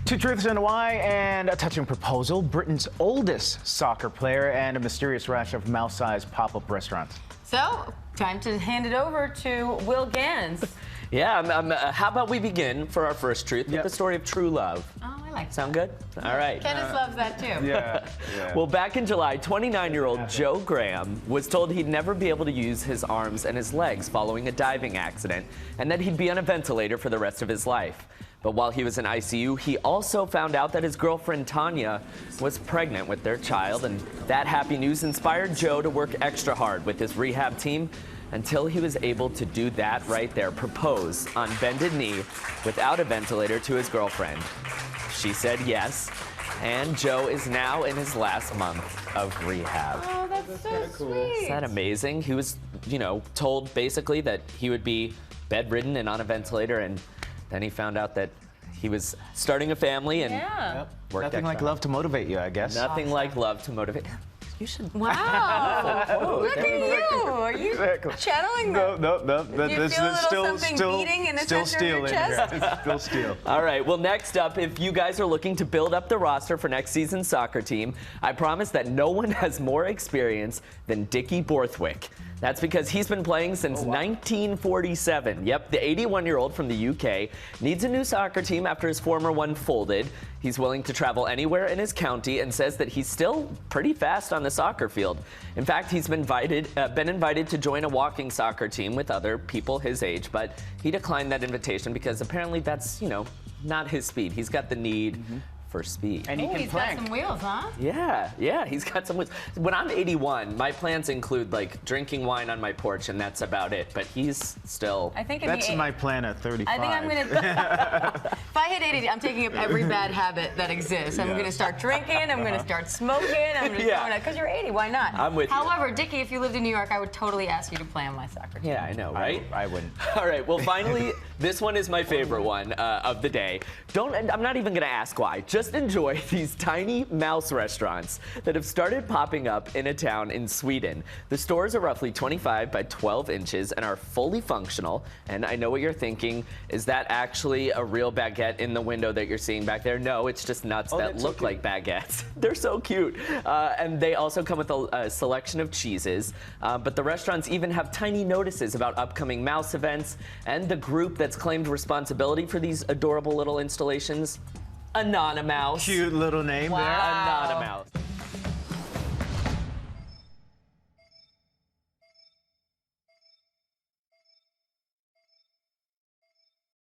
Two truths and a lie, and a touching proposal. Britain's oldest soccer player, and a mysterious rash of mouse-sized pop-up restaurants. So, time to hand it over to Will Gans. Yeah, how about we begin for our first truth with the story of true love? Oh, I like that. Sound good? All right. Kenneth loves that too. Yeah. Well, back in July, 29-year-old Joe Graham was told he'd never be able to use his arms and his legs following a diving accident, and that he'd be on a ventilator for the rest of his life. But while he was in ICU, he also found out that his girlfriend Tonya was pregnant with their child, and that happy news inspired Joe to work extra hard with his rehab team until he was able to do that right there, propose on bended knee without a ventilator to his girlfriend. She said yes, and Joe is now in his last month of rehab. Oh, that's so cool. sweet. Isn't that amazing? He was, told basically that he would be bedridden and on a ventilator, and then he found out that he was starting a family and worked Nothing like extra love to motivate you, I guess. Nothing like love to motivate. You should. Wow. Look at you. Are you channeling No. Do you feel a little something beating in the center of your chest? Still steel. All right, well, next up, if you guys are looking to build up the roster for next season's soccer team, I promise that no one has more experience than Dicky Borthwick. That's because he's been playing since 1947. Yep, the 81-year-old from the UK needs a new soccer team after his former one folded. He's willing to travel anywhere in his county and says that he's still pretty fast on the soccer field. In fact, he's been invited to join a walking soccer team with other people his age, but he declined that invitation because apparently that's, not his speed. He's got the need for speed. And he can He's plank. got some wheels, huh? Yeah, he's got some. When I'm 81, my plans include like drinking wine on my porch, and that's about it. But he's still. I think That's my plan at 35. I think I'm gonna. If I hit 80, I'm taking up every bad habit that exists. I'm gonna start drinking. I'm gonna start smoking. I'm gonna throw it out because you're 80. Why not? I'm with you. However, Dicky, if you lived in New York, I would totally ask you to play on my soccer team. Yeah, I know, right? I wouldn't. All right. Well, finally, this one is my favorite one of the day. I'm not even gonna ask why. Just enjoy these tiny mouse restaurants that have started popping up in a town in Sweden. The stores are roughly 25 by 12 inches and are fully functional. And I know what you're thinking. Is that actually a real baguette in the window that you're seeing back there? No, it's just nuts that look like baguettes. They're so cute. And they also come with a selection of cheeses. But the restaurants even have tiny notices about upcoming mouse events. And the group that's claimed responsibility for these adorable little installations, Anonymouse. Cute little name there. Anonymouse.